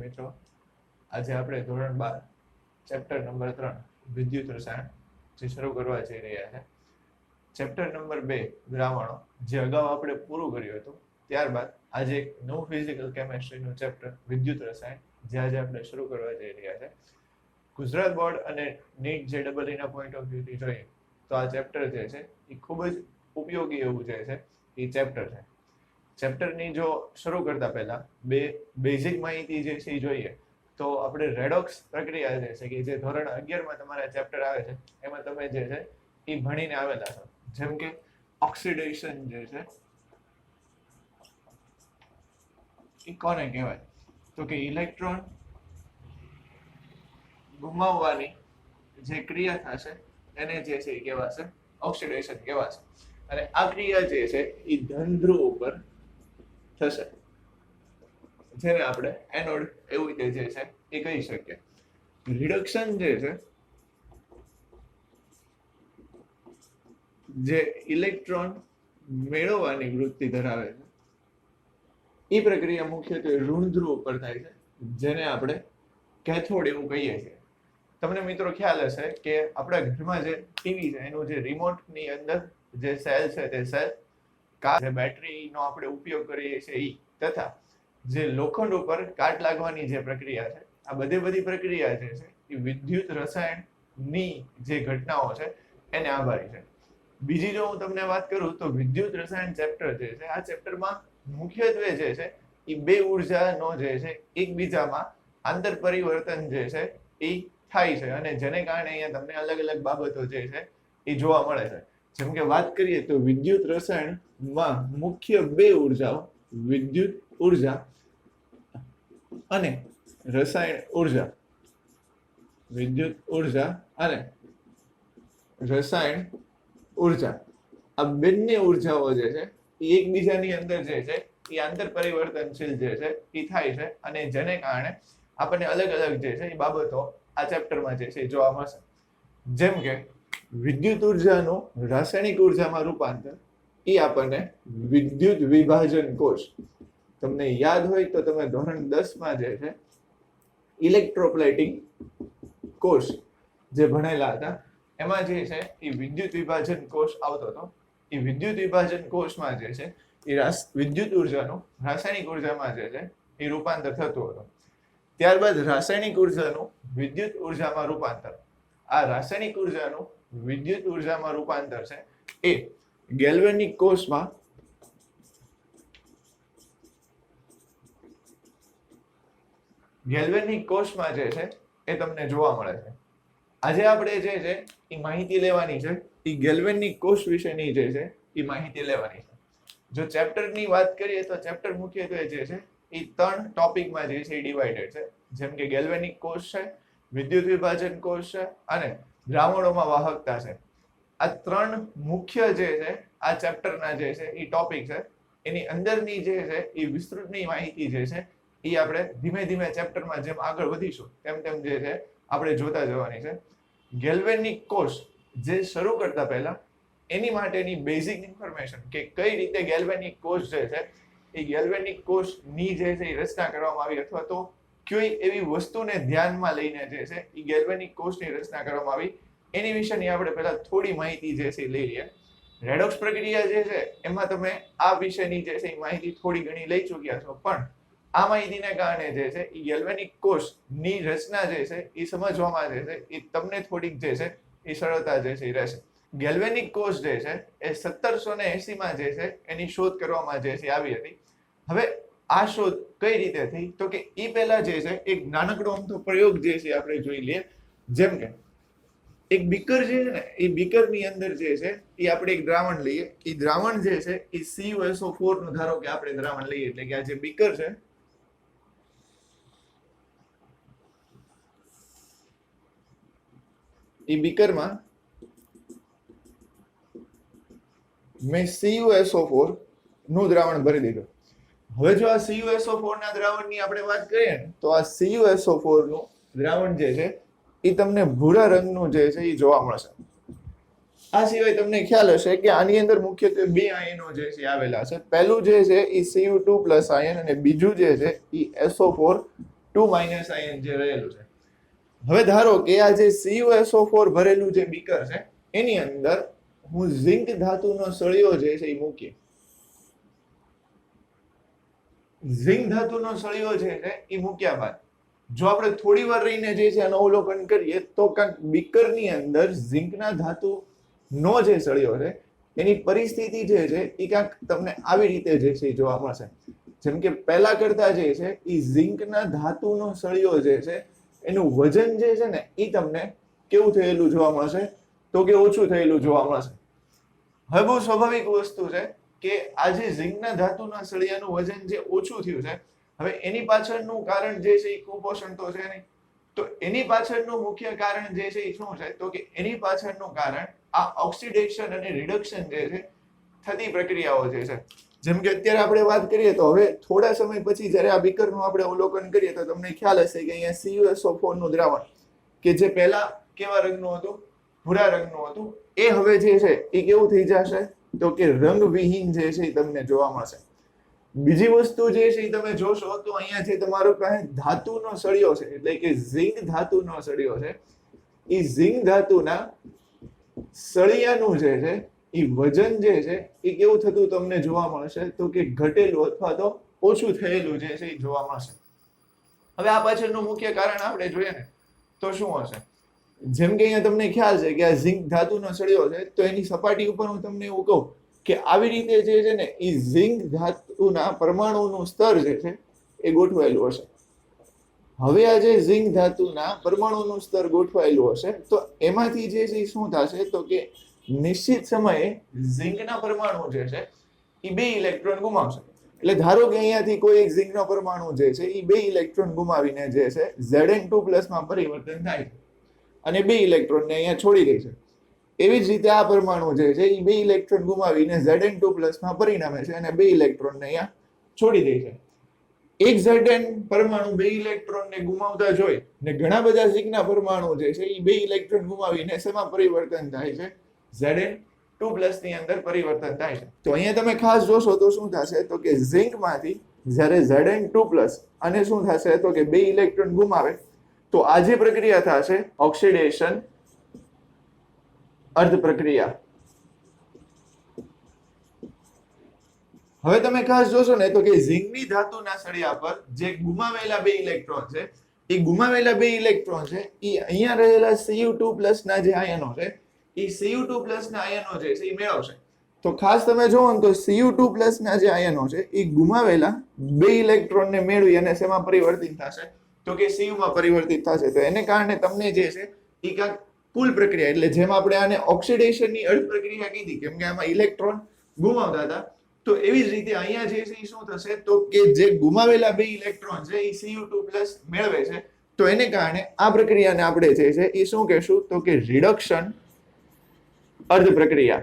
વિદ્યાર્થી મિત્રો, આજે આપણે ધોરણ 12 ચેપ્ટર નંબર 3 વિદ્યુત રસાયણ જે શરૂ કરવા જઈ રહ્યા છે. ચેપ્ટર નંબર 2 દ્રાવણો જે અગાઉ આપણે પૂરું કર્યું હતું. ત્યારબાદ આજે એક નવું ફિઝિકલ કેમેસ્ટ્રીનું ચેપ્ટર વિદ્યુત રસાયણ જે આજે આપણે શરૂ કરવા જઈ રહ્યા છે. ગુજરાત બોર્ડ અને નીટ JEE ના પોઈન્ટ ઓફ વ્યૂથી જોઈએ તો આ ચેપ્ટર જે છે એ ખૂબ જ ઉપયોગી એવું જે છે એ ચેપ્ટર છે. ચેપ્ટરની જો શરૂ કરતા પહેલા બે બેઝિક માહિતી જે છે એ જોઈએ તો આપણે રેડોક્સ પ્રક્રિયા જે છે કે જે ધોરણ 11 માં તમારા ચેપ્ટર આવે છે એમાં તમે જે છે એ ભણીને આવેલા છો. જેમ કે ઓક્સિડેશન જે છે એ કોને કહેવાય તો કે ઇલેક્ટ્રોન ગુમાવવાની જે ક્રિયા થશે એને જે છે એ કહેવાશે ઓક્સિડેશન કહેવાશે. અને આ ક્રિયા જે છે એ ધન ધ્રુવ ઉપર થશે જેને આપણે એનોડ એવું રીતે જે છે એ કહી શકીએ. રિડક્શન જે છે જે ઇલેક્ટ્રોન મેળવવાની વૃત્તિ ધરાવે છે એ પ્રક્રિયા મુખ્યત્વે ઋણ ધ્રુવ ઉપર થાય છે જેને આપણે કેથોડ એવું કહીએ છીએ. તમને મિત્રો ખ્યાલ હશે કે આપણા ઘરમાં જે ટીવી છે એનું જે રિમોટની અંદર જે સેલ છે તે સેલ જે બેટરીનો આપણે ઉપયોગ કરીએ છીએ ઈ તથા જે લોખંડ ઉપર કાટ લાગવાની જે પ્રક્રિયા છે આ બધી પ્રક્રિયા જે છે એ વિદ્યુત રસાયણની જે ઘટનાઓ છે એને આભારી છે. બીજી જો હું તમને વાત કરું તો વિદ્યુત રસાયણ ચેપ્ટર જે છે આ ચેપ્ટરમાં મુખ્યત્વે જે છે એ બે ઉર્જાનો જે છે એકબીજામાં આંતર પરિવર્તન જે છે એ થાય છે અને જેને કારણે અહીંયા તમને અલગ અલગ બાબતો જે છે એ જોવા મળે છે. જેમ કે વાત કરીએ તો વિદ્યુત રસાયણમાં મુખ્ય બે ઉર્જાઓ વિદ્યુત ઉર્જા અને રસાયણ ઉર્જા વિદ્યુત ઉર્જા અને રસાયણ ઉર્જા આ બંને ઉર્જાઓ જે છે એ એકબીજાની અંદર જે છે એ આંતર પરિવર્તનશીલ જે છે એ થાય છે અને જેને કારણે આપણને અલગ અલગ જે છે એ બાબતો આ ચેપ્ટરમાં જે છે એ જોવા મળશે. જેમ કે વિદ્યુત ઉર્જાનું રાસાયણિક ઉર્જામાં રૂપાંતર એ આપણને વિદ્યુત વિભાજન કોષ તમને યાદ હોય તો તમે ધોરણ 10 માં જે છે ઇલેક્ટ્રોપ્લેટિંગ કોષ જે ભણેલા હતા એમાં જે છે એ વિદ્યુત વિભાજન કોષ આવતો હતો. એ વિદ્યુત વિભાજન કોષમાં જે છે એ વિદ્યુત ઉર્જાનું રાસાયણિક ઉર્જામાં જે છે એ રૂપાંતર થતું હતું. ત્યારબાદ રાસાયણિક ઉર્જાનું વિદ્યુત ઉર્જામાં રૂપાંતર આ રાસાયણિક ઉર્જાનું વિદ્યુત ઉર્જામાં રૂપાંતર છે એ ગેલ્વેનિક કોષમાં જે છે એ તમને જોવા મળે છે. આજે આપણે જે છે એ માહિતી લેવાની છે એ ગેલ્વેનિક કોષ વિશેની જે છે એ માહિતી લેવાની છે. જો ચેપ્ટરની વાત કરીએ તો ચેપ્ટર મુખ્યત્વે જે છે એ 3 ટોપિકમાં જે છે એ ડિવાઇડેડ છે. જેમ કે ગેલ્વેનિક કોષ છે, વિદ્યુત વિભાજન કોષ છે અને દ્રાવણોમાં વાહકતા છે. આ 3 મુખ્ય જે છે આ ચેપ્ટરના જે છે એ ટોપિક છે. એની અંદરની જે છે એ વિસ્તૃતની માહિતી જે છે એ આપણે ધીમે ધીમે ચેપ્ટરમાં જેમ આગળ વધીશું તેમ જે છે આપણે જોતા જવાની છે. ગેલ્વેનિક કોષ જે શરૂ કરતા પહેલા એની માટેની બેઝિક ઇન્ફોર્મેશન કે કઈ રીતે ગેલ્વેનિક કોષ જે છે એ ગેલ્વેનિક કોષની જે છે એ રચના કરવામાં આવી અથવા તો કોઈ એવી વસ્તુને ધ્યાનમાં લઈને જે છે એ ગેલ્વેનિક કોષની રચના કરવામાં આવી એની વિશેની આપણે પહેલા થોડી માહિતી જે છે લઈ લઈએ. રેડોક્સ પ્રક્રિયા જે છે એમાં તમે આ વિશેની જે છે એ માહિતી થોડી ઘણી લઈ ચૂક્યા છો પણ આ માહિતીને કારણે જે છે એ ગેલ્વેનિક કોષની રચના જે છે એ સમજવામાં જે છે એ તમને થોડીક જે છે એ સરળતા જે છે એ રહેશે. ગેલ્વેનિક કોષ જે છે એ 1780 માં જે છે એની શોધ કરવામાં જે છે આવી હતી. હવે આ શોધ કઈ રીતે થઈ તો કે એ પહેલા જે છે એક નાનકડો અમથો પ્રયોગ જે છે આપણે જોઈ લઈએ. જેમ કે એક બીકર જે છે ને એ બીકરની અંદર જે છે એ આપણે એક દ્રાવણ લઈએ. એ દ્રાવણ જે છે એ CuSO4 નું ધારો કે આપણે દ્રાવણ લઈએ એટલે કે આ જે બીકર છે એ બીકરમાં મેં CuSO4 નું દ્રાવણ ભરી દીધું. હવે જો આ CuSO4 ના દ્રાવણની આપણે વાત કરીએ ને તો આ CuSO4 નું દ્રાવણ જે છે એ તમને ભૂરા રંગનું જે છે એ જોવા મળશે. આ સિવાય તમને ખ્યાલ હશે કે આની અંદર મુખ્યત્વે બે આયનો જે છે આવેલા છે. પહેલું જે છે એ Cu2+ આયન અને બીજું જે છે એ SO4 2- આયન જે રહેલું છે. હવે ધારો કે આ જે CuSO4 ભરેલું જે બીકર છે એની અંદર હું ઝિંક ધાતુનો સળિયો જે છે એ મૂકીએ. ઝિંક ધાતુનો સળિયો જે છે એ મૂક્યા બાદ જો આપણે થોડી વાર રહીને જે છે આનું અવલોકન કરીએ તો કાંક બીકરની અંદર ઝિંકના ધાતુનો જે સળિયો છે એની પરિસ્થિતિ જે છે એ કાંક તમને આવી રીતે જે છે જોવા મળશે. જેમ કે પહેલા કરતા જે છે એ ઝિંકના ધાતુનો સળિયો જે છે એનું વજન જે છે ને એ તમને કેવું થયેલું જોવા મળશે તો કે ઓછું થયેલું જોવા મળશે. હવે બહુ સ્વાભાવિક વસ્તુ છે કે આ જે ઝિંકના ધાતુના સળિયાનું વજન જે ઓછું થયું છે હવે એની પાછળનું કારણ જે છે એ કુપોષણ તો છે નહીં. તો એની પાછળનું મુખ્ય કારણ જે છે એ શું છે તો કે એની પાછળનું કારણ આ ઓક્સિડેશન અને રિડક્શન જે છે થતી પ્રક્રિયાઓ જે છે. જેમ કે અત્યારે આપણે વાત કરીએ તો હવે થોડા સમય પછી જ્યારે આ બીકરનું આપણે અવલોકન કરીએ તો તમને ખ્યાલ હશે કે અહીંયા CuSO4 નું દ્રાવણ કે જે પહેલા કેવા રંગનું હતું ભૂરા રંગનું હતું એ હવે જે છે એ કેવું થઈ જશે તો કે રંગવિહીન જે છે એ તમને જોવા મળશે. બીજી વસ્તુ જે છે એ તમે જોશો તો અહીંયા જે તમારો પાસે ધાતુનો સળિયો છે એટલે કે ઝિંક ધાતુનો સળિયો છે એ ઝિંક ધાતુના સળિયાનું જે છે એ વજન જે છે એ કેવું થતું તમને જોવા મળશે તો કે ઘટેલું અથવા તો ઓછું થયેલું જે છે એ જોવા મળશે. હવે આ પાછળનું મુખ્ય કારણ આપણે જોઈએ ને તો શું હશે? જેમ કે અહીંયા તમને ખ્યાલ છે કે આ ઝિંક ધાતુનો સળિયો છે તો એની સપાટી ઉપર હું તમને એવું કહું કે આવી રીતે જે છે ને એ ઝિંક ધાતુના પરમાણુનું સ્તર જે છે એ ગોઠવાયેલું હશે. હવે આ જે ઝિંક ધાતુના પરમાણુનું સ્તર ગોઠવાયેલું હશે તો એમાંથી જે છે શું થશે તો કે નિશ્ચિત સમયે ઝિંકના પરમાણુ જે છે એ 2 ઇલેક્ટ્રોન ગુમાવશે. એટલે ધારો કે અહીંયાથી કોઈ એક ઝિંકનો પરમાણુ જે છે એ 2 ઇલેક્ટ્રોન ગુમાવીને જે છે Zn2+ માં પરિવર્તન થાય છે અને 2 ઇલેક્ટ્રોનને અહીંયા છોડી દે છે. એવી જ રીતે આ પરમાણુ જે છે એ 2 ઇલેક્ટ્રોન ગુમાવીને Zn2+ માં પરિણમે છે અને 2 ઇલેક્ટ્રોનને અહીંયા છોડી દે છે. એક Zn પરમાણુ 2 ઇલેક્ટ્રોનને ગુમાવતા જોઈ ને ઘણા બધા ઝિંકના પરમાણુ જે છે એ 2 ઇલેક્ટ્રોન ગુમાવીને શેમાં પરિવર્તન થાય છે Zn2+ ની અંદર પરિવર્તન થાય છે. તો અહીંયા તમે ખાસ જોશો તો શું થશે તો કે ઝિંકમાંથી જ્યારે Zn2+ અને શું થશે તો કે 2 ઇલેક્ટ્રોન ગુમાવે તો આ જે પ્રક્રિયા થશે ઓક્સિડેશન અર્ધ પ્રક્રિયા. હવે તમે ખાસ જોશો ને તો કે ઝિંકની ધાતુના સળિયા પર જે ગુમાવેલા 2 ઇલેક્ટ્રોન છે એ ગુમાવેલા 2 ઇલેક્ટ્રોન છે એ અહીંયા રહેલા Cu2+ ના જે આયનો છે એ Cu2+ ના આયનો જે છે એ મેળવશે. તો ખાસ તમે જોવો ને તો Cu2+ ના જે આયનો છે એ ગુમાવેલા 2 ઇલેક્ટ્રોનને મેળવી અને શેમાં પરિવર્તિત થશે તો કે Cu માં પરિવર્તિત થશે. તો એને કારણે તમને જે છે એ કાંઈક પુલ પ્રક્રિયા એટલે જેમ આપણે આને ઓક્સિડેશનની અર્ધ પ્રક્રિયા કીધી કેમ કે આમાં ઇલેક્ટ્રોન ગુમાવતા હતા તો એવી જ રીતે અહીંયા જે છે એ શું થશે તો કે જે ગુમાવેલા 2 ઇલેક્ટ્રોન છે એ Cu2+ મેળવે છે તો એને કારણે આ પ્રક્રિયાને આપણે જે છે એ શું કહેશું તો કે રિડક્શન અર્ધ પ્રક્રિયા.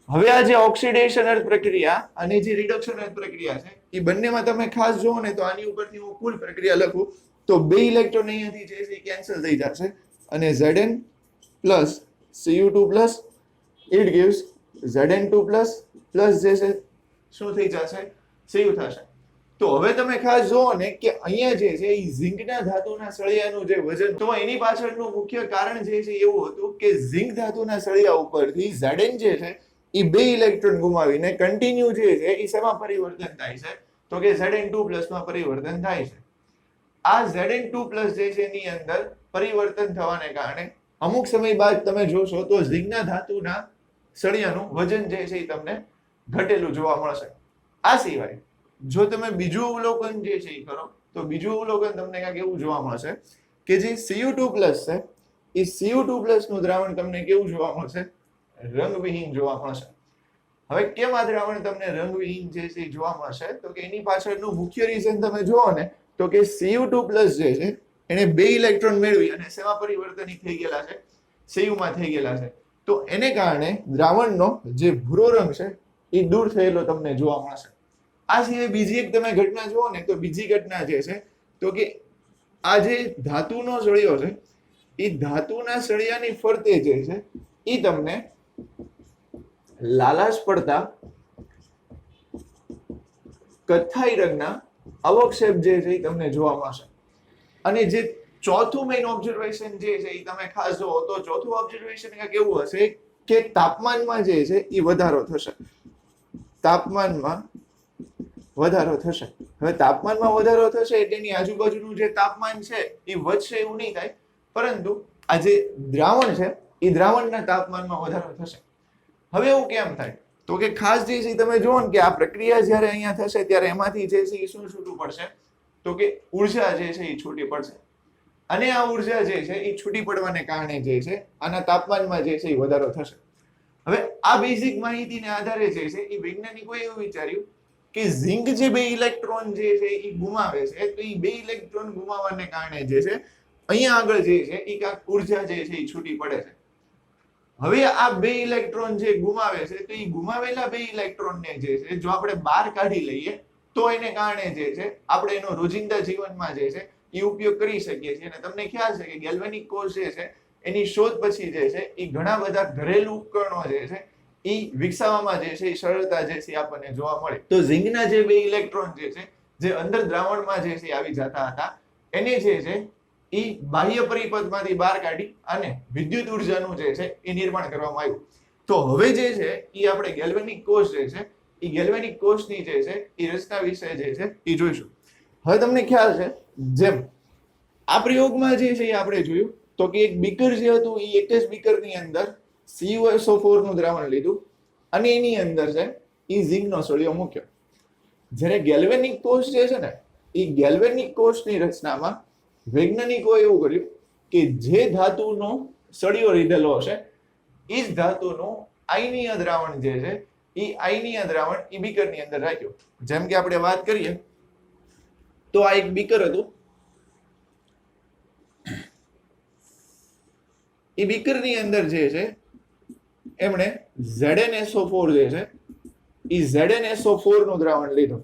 હવે આ જે ઓક્સિડેશન અર્ધ પ્રક્રિયા અને જે રિડક્શન અર્ધ પ્રક્રિયા છે એ બંનેમાં તમે ખાસ જોવો ને તો આની ઉપરથી હું કુલ પ્રક્રિયા લખું તો 2 ઇલેક્ટ્રોન અહીંયાથી જે છે એ કેન્સલ થઈ જશે અને Zn plus Cu2+ it gives Zn2+ plus જે છે શું થઈ જશે Cu થશે. તો હવે તમે ખાસ જોવો ને કે અહીંયા જે છે એ ઝિંકના ધાતુના સળિયાનું જે વજન તો એની પાછળનું મુખ્ય કારણ જે છે એવું હતું કે ઝિંક ધાતુના સળિયા ઉપરથી Zn જે છે એ 2 ઇલેક્ટ્રોન ગુમાવીને કન્ટિન્યુ જે છે એ શેમાં પરિવર્તન થાય છે તો કે Zn2+ માં પરિવર્તન થાય છે. આ Zn2+ જે છે એની અંદર પરિવર્તન થવાને કારણે અમુક સમય બાદ તમે જોશો તો ઝિંકના ધાતુના સળિયાનું વજન જે છે એ તમને ઘટેલું જોવા મળશે. આ સિવાય જો તમે બીજું અવલોકન જે છે એ કરો તો બીજું અવલોકન તમને કાંઈક એવું જોવા મળશે કે જે Cu2+ છે એ Cu2+ નું દ્રાવણ તમને કેવું જોવા મળશે રંગવિહીન જોવા મળશે. હવે કેમ આ દ્રાવણ તમને રંગવિહીન જે છે જોવા મળશે તો કે એની પાછળનું મુખ્ય રીઝન તમે જુઓ ને તો કે Cu2+ જે છે એને 2 ઇલેક્ટ્રોન મેળવી અને શેમાં પરિવર્તન થઈ ગયેલા છે Cu માં થઈ ગયેલા છે. તો એને કારણે દ્રાવણનો જે ભૂરો રંગ છે એ દૂર થયેલો તમને જોવા મળશે. આ સિવાય બીજી એક તમે ઘટના જુઓ ને તો બીજી ઘટના જે છે તો કે આ જે ધાતુનો સળિયો છે એ ધાતુના સળિયાની ફરતે જે છે એ તમને લાલાશ પડતા કથ્થાઈ રંગના અવક્ષેપ જે છે એ તમને જોવા મળશે. અને જે ચોથું મેઇન ઓબ્ઝર્વેશન જે છે એ તમે ખાસ જુઓ તો ચોથું ઓબ્ઝર્વેશન કેવું હશે કે તાપમાનમાં જે છે એ વધારો થશે. તાપમાનમાં વધારો થશે. હવે તાપમાનમાં વધારો થશે એટલે એની આજુબાજુનું જે તાપમાન છે એ વધશે એવું નહીં થાય, પરંતુ આ જે દ્રાવણ છે એ દ્રાવણના તાપમાનમાં વધારો થશે. હવે એવું કેમ થાય તો કે ખાસ જે છે તમે જુઓ ને કે આ પ્રક્રિયા જ્યારે અહીંયા થશે ત્યારે એમાંથી જે છે એ શું છૂટું પડશે તો કે ઉર્જા જે છે એ છૂટી પડશે. અને આ ઉર્જા જે છે એ છૂટી પડવાને કારણે જે છે આના તાપમાનમાં જે છે એ વધારો થશે. હવે આ બેઝિક માહિતીને આધારે જે છે એ વૈજ્ઞાનિકોએ એવું વિચાર્યું કે ઝિંક જે 2 ઇલેક્ટ્રોન જે છે એ ગુમાવે છે, તો એ 2 ઇલેક્ટ્રોન ગુમાવવાને કારણે જે છે અહીંયા આગળ જે છે એ કાંઈક ઉર્જા જે છે એ છૂટી પડે છે. હવે આ 2 ઇલેક્ટ્રોન જે ગુમાવે છે તો એ ગુમાવેલા 2 ઇલેક્ટ્રોનને જે છે જો આપણે બહાર કાઢી લઈએ તો એને કારણે જે છે આપણે એનો રોજિંદા જીવનમાં જે છે એ ઉપયોગ કરી શકીએ છીએ. અને તમને ખ્યાલ છે કે ગેલ્વેનિક કોષ જે છે એની શોધ પછી જે છે એ ઘણા બધા ઘરેલું ઉપકરણો જે છે એ વિકસાવવામાં જે છે એ સરળતા જે છે આપણને જોવા મળે. તો ઝિંકના જે 2 ઇલેક્ટ્રોન જે છે જે અંદર દ્રાવણમાં જે છે આવી જતા હતા એને જે છે એ બાહ્ય પરિપથમાંથી બહાર કાઢી અને વિદ્યુત ઉર્જાનું જે છે એ નિર્માણ કરવામાં આવ્યું. તો હવે જે છે એ આપણે ગેલ્વેનિક કોષ જે છે એ ગેલ્વેનિક કોષની જે છે એ રચના વિશે જે છે એ જોઈશું. હવે તમને ખ્યાલ છે જેમ આ પ્રયોગમાં જે છે એ આપણે જોયું તો કે એક બીકર જે હતું એ એક જ બીકરની અંદર CuSO4 નું દ્રાવણ લીધું અને એની અંદર છે એ ઝિંકનો સળિયો મૂક્યો. જ્યારે ગેલ્વેનિક કોષ જે છે ને એ ગેલ્વેનિક કોષની રચનામાં વૈજ્ઞાનિકોએ એવું કર્યું કે જે ધાતુનો સળિયો લીધેલો હશે એ જ ધાતુનું આયનીય દ્રાવણ જે છે એ આયનીય દ્રાવણ એ બીકરની અંદર રાખ્યું. જેમ કે આપણે વાત કરીએ તો આ એક બીકર હતું. એ બીકરની અંદર જે છે એમણે ZnSO4 જે છે એ ZnSO4 નું દ્રાવણ લીધું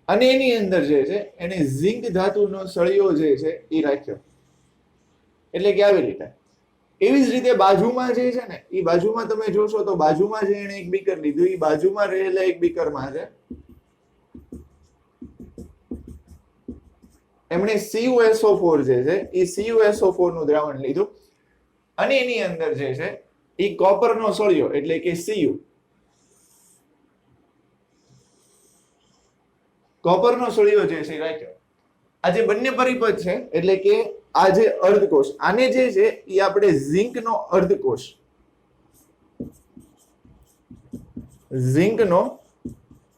અને એની અંદર જે છે એને ઝિંક ધાતુનો સળિયો જે છે એ રાખ્યો. એટલે કે આવી રીતે એવી જ રીતે બાજુમાં જે છે ને એ બાજુમાં તમે જોશો તો બાજુમાં જે એને એક બીકર લીધું એ બાજુમાં રહેલા એક બીકરમાં છે એમણે CuSO4 જે છે એ CuSO4 નું દ્રાવણ લીધું અને એની અંદર જે છે એ કોપરનો સળિયો એટલે કે Cu કોપરનો સળિયો જે છે રાખ્યો. આ જે બંને પરિપથ છે એટલે કે આ જે અર્ધકોષ આને જે છે એ આપણે ઝિંકનો અર્ધકોષ ઝિંકનો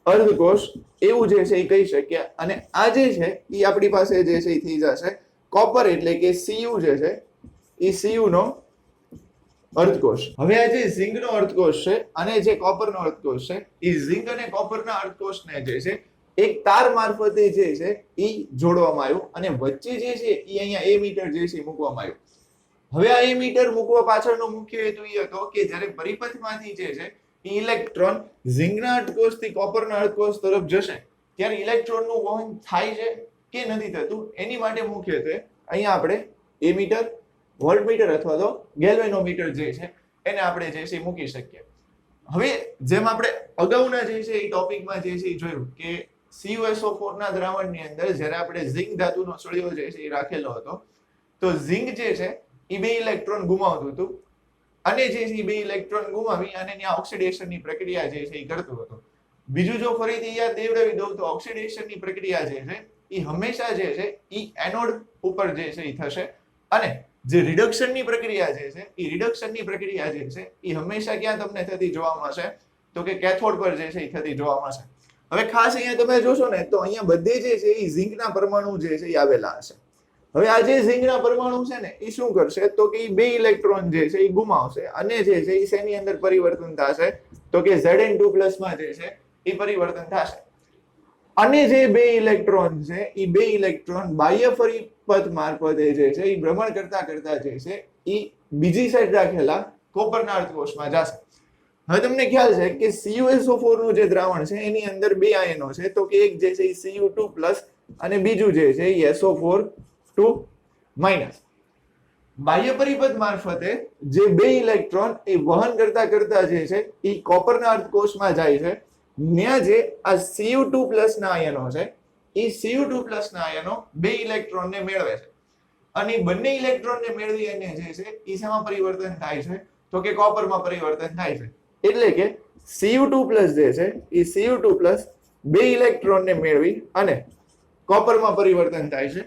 અર્ધકોષ એવું જે છે એ કહી શકીએ. અને આ જે છે એ આપણી પાસે જે છે એ થઈ જશે કોપર એટલે કે Cu જે છે એ Cu નો અર્ધકોષ. હવે આ જે ઝિંકનો અર્ધકોષ છે અને જે કોપરનો અર્ધકોષ છે એ ઝિંક અને કોપરના અર્ધકોષને જે છે એક તાર મારફતે જે છે એ જોડવામાં આવ્યું અને વચ્ચે જે છે એ અહીંયા એમીટર જે છે મૂકવામાં આવ્યું. હવે આ એમીટર મૂકવા પાછળનો મુખ્ય હેતુ એ હતો કે જ્યારે પરિપથમાંથી જે છે એ ઇલેક્ટ્રોન ઝિંકના અર્ધકોષથી કોપરના અર્ધકોષ તરફ જશે ત્યારે ઇલેક્ટ્રોનનું વહન થાય છે કે નથી થતું એની માટે મુખ્યત્વે અહીંયા આપણે એમીટર વોલ્ટમીટર અથવા તો ગેલ્વેનોમીટર જે છે એને આપણે જે છે મૂકી શકીએ. હવે જેમ આપણે અગાઉના જે છે એ ટોપિકમાં જે છે એ જોયું કે CuSO4 ના દ્રાવણની અંદર જ્યારે આપણે ઝિંક ધાતુનો સળિયો જે છે એ રાખેલો હતો તો ઝિંક જે છે એ 2 ઇલેક્ટ્રોન ગુમાવતું હતું અને જે છે એ 2 ઇલેક્ટ્રોન ગુમાવી અને ત્યાં ઓક્સિડેશનની પ્રક્રિયા જે છે એ કરતું હતું. બીજું જો ફરીથી યાદ દેવડાવી દઉં તો ઓક્સિડેશનની પ્રક્રિયા જે છે એ હંમેશા જે છે એ એનોડ ઉપર જે છે એ થશે અને જે રિડક્શનની પ્રક્રિયા જે છે એ રિડક્શનની પ્રક્રિયા જે છે એ હંમેશા ક્યાં તમને થતી જોવા મળશે તો કે કેથોડ પર જે છે એ થતી જોવા મળશે. હવે ખાસ અહીંયા તમે જોશો ને તો અહીંયા બધે જે છે એ ઝિંકના પરમાણુ જે છે એ આવેલા હશે. હવે આ જે ઝિંકના પરમાણુ છે ને એ શું કરશે તો કે એ 2 ઇલેક્ટ્રોન જે છે એ ગુમાવશે અને જે છે એ શેની અંદર પરિવર્તન થશે તો કે Zn2+ માં જે છે એ પરિવર્તન થશે. અને જે 2 ઇલેક્ટ્રોન છે એ 2 ઇલેક્ટ્રોન બાહ્ય પરિપથ મારફતે જે છે એ ભ્રમણ કરતા કરતા જે છે એ બીજી સાઈડ રાખેલા કોપરના અર્ધકોષમાં જશે. હવે તમને ખ્યાલ છે કે CuSO4 નું જે દ્રાવણ છે એની અંદર 2 આયનો છે તો કે એક જે છે એ Cu2+ અને બીજું જે છે એ SO4(2-). બાહ્ય પરિપથ મારફતે જે 2 ઇલેક્ટ્રોન એ વહન કરતા કરતા જે છે એ કોપરના અર્ધકોષમાં જાય છે. ત્યાં જે આ Cu2+ ના આયનો છે એ Cu2+ ના આયનો બે ઇલેક્ટ્રોન ને મેળવે છે અને બંને ઇલેક્ટ્રોન ને મેળવી અને જે છે એ શેમાં પરિવર્તન થાય છે તો કે કોપરમાં પરિવર્તન થાય છે એટલે કે Cu2+ જે છે એ Cu2+ બે ઇલેક્ટ્રોન ને મેળવી અને કોપરમાં પરિવર્તન થાય છે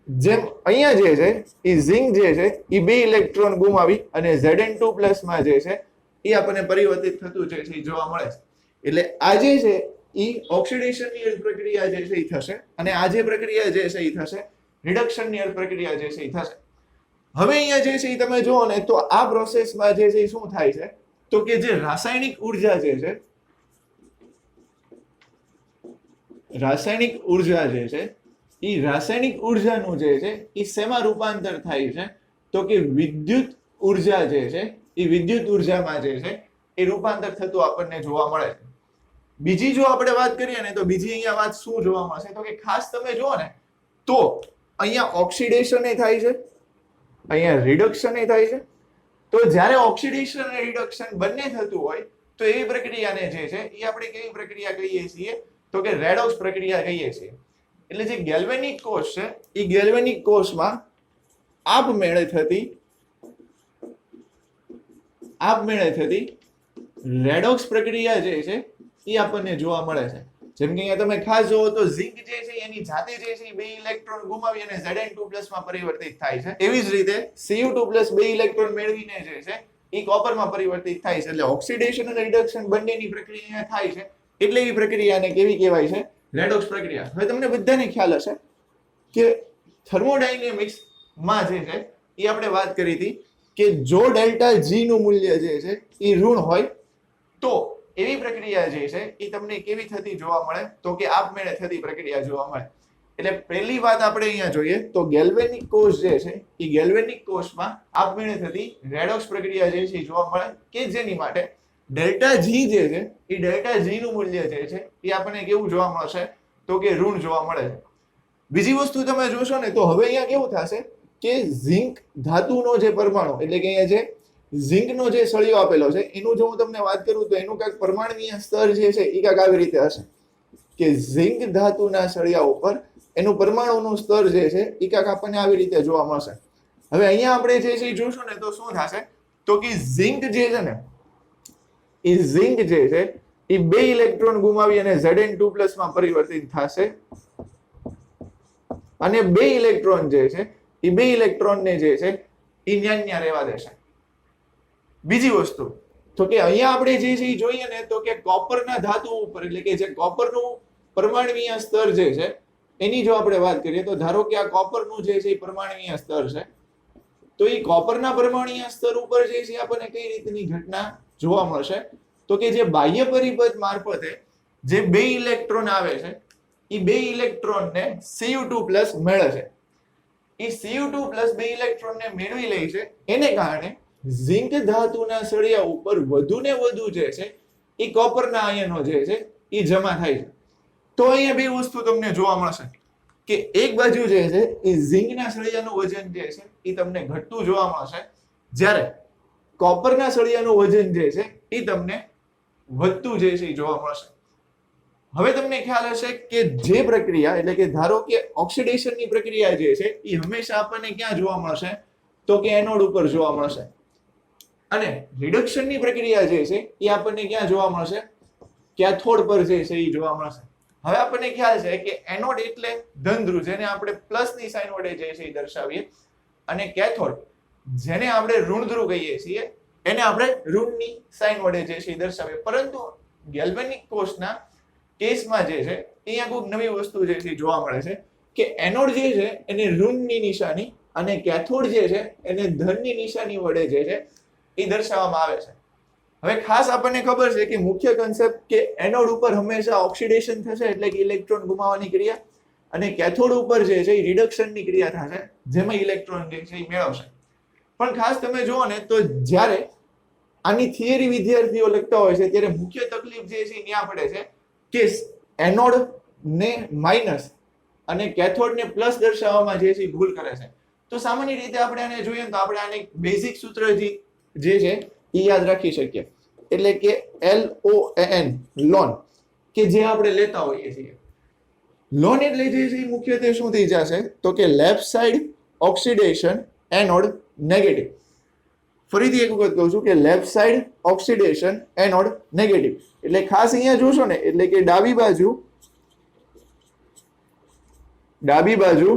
જેમ અહીંયા જે છે એ ઝિંક જે છે એ બે ઇલેક્ટ્રોન ગુમાવી અને Zn2+ માં જે છે એ આપણને પરિવર્તિત થતું જે છે એ જોવા મળે છે એટલે આ જે છે એ ઓક્સિડેશનની પ્રક્રિયા જે છે એ થશે અને આ જે પ્રક્રિયા જે છે એ થશે રિડક્શનની પ્રક્રિયા જે છે એ થશે હવે અહીંયા જે છે એ તમે જુઓ ને તો આ પ્રોસેસમાં જે છે એ શું થાય છે તો કે જે રાસાયણિક ઉર્જા જે છે રાસાયણિક ઉર્જા જે છે એ રાસાયણિક ઉર્જાનું જે છે એ શેમાં રૂપાંતર થાય છે તો કે વિદ્યુત ઉર્જા જે છે એ વિદ્યુત ઉર્જામાં જે છે એ રૂપાંતર થતું આપણને જોવા મળે છે બીજી જો આપણે વાત કરીએ ને તો બીજી અહીંયા વાત શું જોવા મળશે તો કે ખાસ તમે જુઓ ને તો અહીંયા ઓક્સિડેશન એ થાય છે અહીંયા રિડક્શન એ થાય છે તો જ્યારે ઓક્સિડેશન અને રિડક્શન બંને થતું હોય તો એવી પ્રક્રિયાને જે છે એ આપણે કેવી પ્રક્રિયા કહીએ છીએ તો કે રેડોક્સ પ્રક્રિયા કહીએ છીએ એટલે જે ગેલ્વેનિક કોષ છે એ ગેલ્વેનિક કોષમાં આપમેળે થતી રેડોક્સ પ્રક્રિયા જે છે એ આપણને જોવા મળે છે જેમ કે અહીંયા તમે ખાસ જોવો તો ઝિંક જે છે એની જાતે જે છે બે ઇલેક્ટ્રોન ગુમાવી અને Zn2+ માં પરિવર્તિત થાય છે એવી જ રીતે Cu2+ બે ઇલેક્ટ્રોન મેળવીને જે છે એ કોપરમાં પરિવર્તિત થાય છે એટલે ઓક્સિડેશન અને રિડક્શન બંનેની પ્રક્રિયા થાય છે એટલે એ પ્રક્રિયાને કેવી કહેવાય છે રેડોક્સ પ્રક્રિયા હવે તમને બધાને ખ્યાલ હશે કે થર્મોડાયનેમિક્સ માં જે છે એ આપણે વાત કરી હતી કે જો ડેલ્ટા G નું મૂલ્ય જે છે એ ઋણ હોય તો એવી પ્રક્રિયા જે છે એ તમને કેવી થતી જોવા મળે તો કે આપમેળે થતી પ્રક્રિયા જોવા મળે એટલે પહેલી વાત આપણે અહીંયા જોઈએ તો ગેલ્વેનિક કોષ જે છે એ ગેલ્વેનિક કોષમાં આપમેળે થતી રેડોક્સ પ્રક્રિયા જે છે એ જોવા મળે કે જેની માટે ડેલ્ટા G જે છે એ ડેલ્ટા G નું મૂલ્ય જે છે એ આપણને કેવું જોવા મળશે તો કે ઋણ જોવા મળે છે બીજી વસ્તુ તમે જોશો ને તો હવે અહીંયા કેવું થશે કે ઝિંક ધાતુનો જે પરમાણુ એટલે કે અહીંયા જે ઝિંકનો જે સળિયો આપેલો છે એનું જો હું તમને વાત કરું તો એનું કાંઈક પરમાણુય સ્તર જે છે એ કાંઈક આવી રીતે હશે કે ઝિંક ધાતુના સળિયા ઉપર એનું પરમાણુનું સ્તર જે છે એ કાંઈક આપણને આવી રીતે જોવા મળશે હવે અહીંયા આપણે જે છે એ જોશું ને તો શું થશે તો કે ઝિંક જે છે ને એ ઝિંક જે છે એ બે ઇલેક્ટ્રોન ગુમાવી અને Zn2+ માં પરિવર્તિત થશે અને બે ઇલેક્ટ્રોન જે છે એ બે ઇલેક્ટ્રોનને જે છે એ ન્યા રહેવા દેશે બીજી વસ્તુ તો કે અહીંયા આપણે જે છે એ જોઈએ ને તો કે કોપરના ધાતુ ઉપર એટલે કે જે કોપરનું પરમાણુય સ્તર જે છે એની જો આપણે વાત કરીએ તો ધારો કે આ કોપરનું જે છે એ પરમાણુય સ્તર છે તો એ કોપરના પરમાણુય સ્તર ઉપર જે છે આપણને કઈ રીતની ઘટના જોવા મળશે તો કે જે બાહ્ય પરિપથ મારફતે જે બે ઇલેક્ટ્રોન આવે છે એ બે ઇલેક્ટ્રોનને Cu2+ મળે છે એ Cu2+ બે ઇલેક્ટ્રોનને મેળવી લે છે એને કારણે ઝિંક ધાતુના સળિયા ઉપર વધુ ને વધુ જે છે એ કોપરના આયનો જે છે એ જમા થાય છે તો અહીંયા બે વસ્તુ તમને જોવા મળશે કે એક બાજુ જે છે એ ઝિંકના સળિયાનું વજન જે છે એ તમને ઘટતું જોવા મળશે જ્યારે કોપરના સળિયાનું વજન જે છે એ તમને વધતું જે છે એ જોવા મળશે હવે તમને ખ્યાલ હશે કે જે પ્રક્રિયા એટલે કે ધારો કે ઓક્સિડેશનની પ્રક્રિયા જે છે એ હંમેશા આપણને ક્યાં જોવા મળશે તો કે એનોડ ઉપર જોવા મળશે અને રિડક્શનની પ્રક્રિયા જે છે એ આપણને ક્યાં જોવા મળશે કેથોડ પર જે છે એ જોવા મળશે હવે આપણને ખ્યાલ છે કે એનોડ એટલે ધન જેને આપણે પ્લસની સાઇન વડે જે છે એ દર્શાવીએ અને કેથોડ જેને આપણે ઋણ ધ્રુવ કહીએ છીએ એને આપણે ઋણની સાઇન વડે જે છે એ દર્શાવીએ પરંતુ ગેલ્વેનિક કોષના કેસમાં જે છે અહીંયા કોઈ નવી વસ્તુ જે છે જોવા મળે છે કે એનોડ જે છે એને ઋણની નિશાની અને કેથોડ જે છે એને ધનની નિશાની વડે જે છે એ દર્શાવવામાં આવે છે હવે ખાસ આપણને ખબર છે કે મુખ્ય કન્સેપ્ટ કે એનોડ ઉપર હંમેશા ઓક્સિડેશન થશે એટલે કે ઇલેક્ટ્રોન ગુમાવવાની ક્રિયા અને કેથોડ ઉપર જે છે એ રિડક્શનની ક્રિયા થશે જેમાં ઇલેક્ટ્રોન જે છે એ મેળવશે પણ ખાસ તમે જુઓ ને તો જ્યારે આની થિયરી વિદ્યાર્થીઓ લખતા હોય છે ત્યારે મુખ્ય તકલીફ જે છે ત્યાં પડે છે કે એનોડ ને માઇનસ અને કેથોડ ને પ્લસ દર્શાવવામાં જે છે ભૂલ કરે છે તો સામાન્ય રીતે આપણે આને જોઈએ તો આપણે આને બેઝિક સૂત્ર જે છે એ યાદ રાખી શકીએ એટલે કે LON લોન કે જે આપણે લેતા હોઈએ છીએ લોન એટલે જે છે એ મુખ્યત્વે શું થઈ જશે તો કે left side oxidation anode negative. ફરીથી એક વખત કહું છું કે left side oxidation anode negative એટલે ખાસ અહીંયા જોશો ને એટલે કે ડાબી બાજુ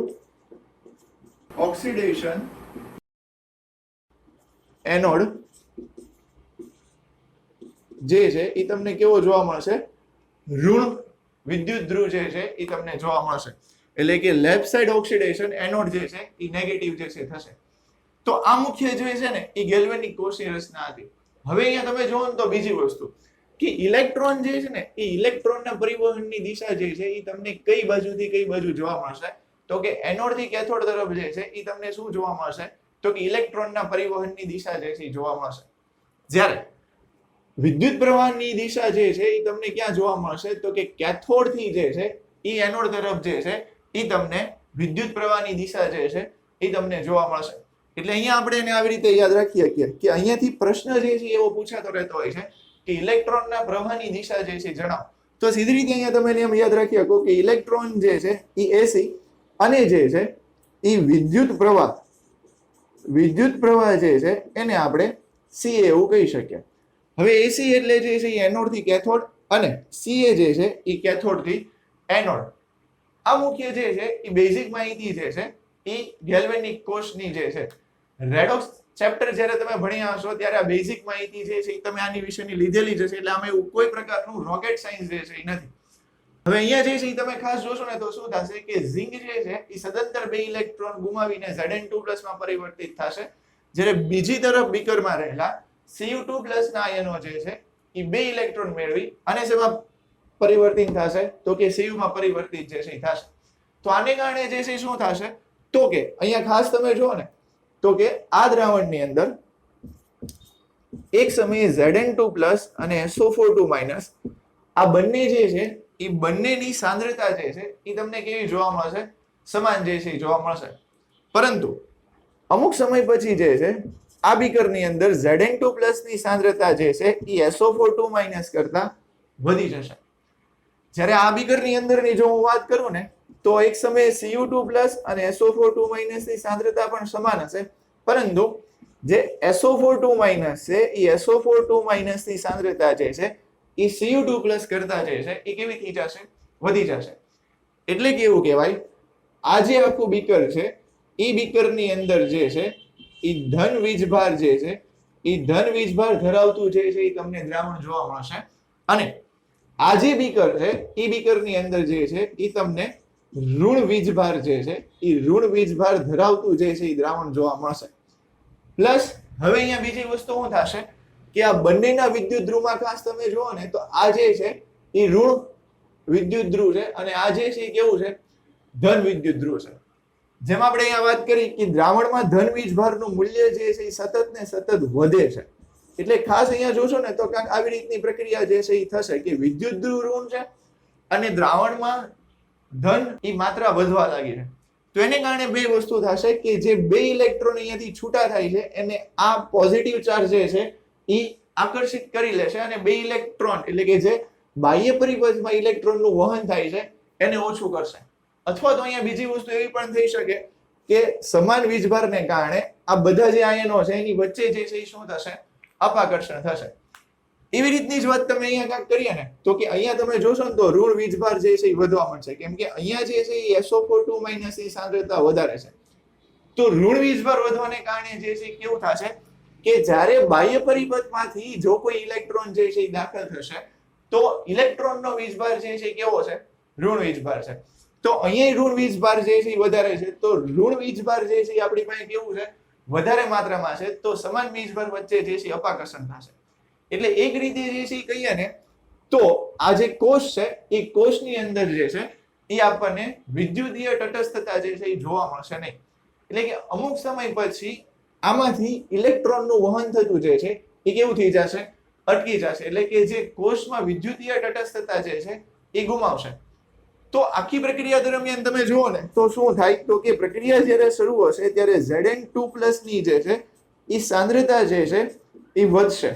ઓક્સિડેશન એનોડ જે છે એ તમને કેવો જોવા મળશે ઋણ વિદ્યુત ધ્રુવ જે છે એ તમને જોવા મળશે એટલે કે લેફ્ટ સાઈડ ઓક્સિડેશન એનોડ જે છે એ નેગેટિવ જે છે થશે. તો આ મુખ્ય જે છે ને એ ગેલ્વેનિક કોષની રચના હતી. હવે અહીંયા તમે જોવો ને તો બીજી વસ્તુ કે ઇલેક્ટ્રોન જે છે ને એ ઇલેક્ટ્રોનના પરિવહનની દિશા જે છે એ તમને કઈ બાજુથી કઈ બાજુ જોવા મળશે તો કે એનોડ થી કેથોડ તરફ જે છે એ તમને શું જોવા મળશે તો કે ઇલેક્ટ્રોનના પરિવહનની દિશા જે છે એ જોવા મળશે. જ્યારે વિદ્યુત પ્રવાહની દિશા જે છે એ તમને ક્યાં જોવા મળશે તો કે કેથોડ થી જે છે એ એનોડ તરફ જે છે એ તમને વિદ્યુત પ્રવાહની દિશા જે છે એ તમને જોવા મળશે. એટલે અહીંયા આપણે એને આવી રીતે યાદ રાખી શકીએ કે અહીંયાથી પ્રશ્ન જે છે એવો પૂછાતો રહેતો હોય છે કે ઇલેક્ટ્રોનના પ્રવાહની દિશા જે છે જણાવો. તો સીધી રીતે અહીંયા તમે એમ યાદ રાખી શકો કે ઇલેક્ટ્રોન જે છે એ એસી અને જે છે એ વિદ્યુત પ્રવાહ જે છે એને આપણે સીએ એવું કહી શકીએ. હવે એસી એટલે જે છે એ એનોડ થી કેથોડ અને સીએ જે છે એ કેથોડ થી એનોડ. આ મુખ્ય જે છે એ બેઝિક માહિતી જે છે એ ગેલ્વેનિક કોષની જે છે રેડોક્સ ચેપ્ટર જ્યારે તમે ભણ્યા હશો ત્યારે આ બેઝિક માહિતી જે છે એ તમે આની વિશેની લીધેલી જ હશે એટલે આમાં એવું કોઈ પ્રકારનું રોકેટ સાયન્સ જે છે એ નથી. હવે અહીંયા જે છે એ તમે ખાસ જોશો ને તો શું થશે કે ઝિંક જે છે એ સદંતર 2 ઇલેક્ટ્રોન ગુમાવીને Zn2+ માં પરિવર્તિત થશે જ્યારે બીજી તરફ બીકરમાં રહેલા Cu2+ ના આયનો જે છે એ 2 ઇલેક્ટ્રોન મેળવી અને શેમાં પરિવર્તિત થશે તો કે Cu માં પરિવર્તિત જે છે એ થશે. તો આને કારણે જે છે શું થશે તો કે અહીંયા ખાસ તમે જુઓ ને તો કે આ દ્રાવણની અંદર એક સમયે Zn2+ અને SO4 આ બંને જે છે એ બંનેની સાંદ્રતા જે છે એ તમને કેવી જોવા મળશે સમાન જે છે જોવા મળશે. પરંતુ અમુક સમય પછી જે છે આ બીકરની અંદર Zn2+ ની સાંદ્રતા જે છે એ SO4 કરતા વધી જશે. જ્યારે આ બીકરની અંદરની જો હું વાત કરું ને તો એક સમયે Cu2+ અને SO4 ની સાંદ્રતા પણ સમાન હશે પરંતુ જે SO4 છે એ SO4 ની સાંદ્રતા જે છે એ Cu2+ કરતા જે છે એ કેવી થઈ જશે વધી જશે. એટલે કેવું કહેવાય આ જે આખું બીકર છે એ બીકરની અંદર જે છે એ ધન વીજભાર જે છે એ ધન વીજભાર ધરાવતું જે છે એ તમને દ્રાવણ જોવા મળશે અને આ જે બીકર છે એ બીકરની અંદર જે છે એ તમને ઋણ વીજભાર જે છે એ ઋણ વીજભાર ધરાવતું જે છે એ દ્રાવણ જોવા મળશે. પ્લસ હવે અહીંયા બીજી વસ્તુ શું થશે કે આ બંનેના વિદ્યુત ધ્રુવમાં ખાસ તમે જુઓ ને તો આ જે છે એ ઋણ વિદ્યુત ધ્રુવ છે અને આ જે છે એ કેવું છે ધન વિદ્યુત ધ્રુવ છે. જેમ આપણે અહીંયા વાત કરી કે દ્રાવણમાં ધન વીજભારનું મૂલ્ય જે છે એ સતત ને સતત વધે છે. એટલે ખાસ અહીંયા જોશો ને તો કાંઈક આવી રીતની પ્રક્રિયા જે છે એ થશે કે વિદ્યુત ધ્રુવ ઋણ છે અને દ્રાવણમાં ધન એ માત્રા વધવા લાગી છે. તો એને કારણે બે વસ્તુ થશે કે જે 2 ઇલેક્ટ્રોન અહીંયાથી છૂટા થાય છે એને આ પોઝિટિવ ચાર્જ જે છે એ આકર્ષિત કરી લેશે અને 2 ઇલેક્ટ્રોન એટલે કે જે બાહ્ય પરિપથમાં ઇલેક્ટ્રોનનું વહન થાય છે એને ઓછું કરશે. અથવા તો અહીંયા બીજી વસ્તુ એવી પણ થઈ શકે કે સમાન વીજભારને કારણે આ બધા જે આયનો છે એની વચ્ચે જે છે એ શું થશે અપાકર્ષણ થશે. એવી રીતની જ વાત તમે અહીંયા કાંઈક કરીએ ને તો કે અહીંયા તમે જોશો ને તો ઋણ વીજભાર જે છે એ વધવા મળશે કેમ કે અહીંયા જે છે એ SO4 ની સાંદ્રતા વધારે છે. તો ઋણ વીજભાર વધવાને કારણે જે છે કેવું થશે કે જ્યારે બાહ્ય પરિપથમાંથી જો કોઈ ઇલેક્ટ્રોન જે છે એ દાખલ થશે તો ઇલેક્ટ્રોનનો વીજભાર જે છે કેવો છે ઋણ વીજભાર છે. તો અહીંયા ઋણ વીજભાર જે છે એ વધારે છે તો ઋણ વીજભાર જે છે આપણી પાસે કેવું છે વધારે માત્રામાં છે તો સમાન વીજભાર વચ્ચે જે છે અપાકર્ષણ થશે. એટલે એક રીતે જે છે કહીએ ને તો આ જે કોષ છે એ કોષની અંદર જે છે એ આપણને વિદ્યુતીય તટસ્થતા જે છે એ જોવા મળશે નહીં. એટલે કે અમુક સમય પછી આમાંથી ઇલેક્ટ્રોનનું વહન થતું જે છે એ કેવું થઈ જશે અટકી જશે. એટલે કે જે કોષમાં વિદ્યુતીય તટસ્થતા જે છે એ ગુમાવશે. તો આખી પ્રક્રિયા દરમિયાન તમે જુઓ ને તો શું થાય તો કે પ્રક્રિયા જ્યારે શરૂ હશે ત્યારે Zn2+ ની જે છે એ સાંદ્રતા જે છે એ વધશે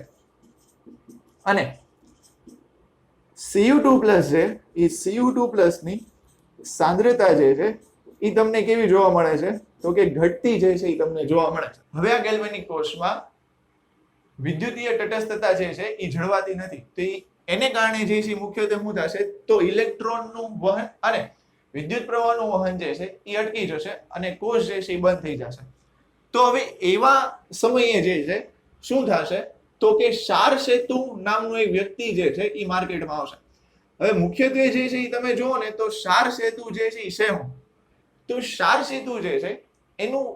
અને Cu2+ છે એ Cu2+ ની સાંદ્રતા જે છે એ તમને કેવી જોવા મળે છે તો કે ઘટતી જે છે એ તમને જોવા મળે છે. હવે આ ગેલ્વેનિક કોષમાં વિદ્યુતીય તટસ્થતા જે છે એ જળવાતી નથી. તો એને કારણે જે છે મુખ્યત્વે શું થશે તો ઇલેક્ટ્રોનનું વહન અને વિદ્યુત પ્રવાહનું વહન જે છે એ અટકી જશે અને કોષ જે છે એ બંધ થઈ જશે. તો હવે એવા સમયે જે છે શું થશે તો કે ક્ષાર સેતુ નામનો એક વ્યક્તિ જે છે એ માર્કેટમાં આવશે. હવે મુખ્યત્વે જે છે એ તમે જુઓ ને તો ક્ષાર સેતુ જે છે એ શું તો ક્ષાર સેતુ જે છે એનું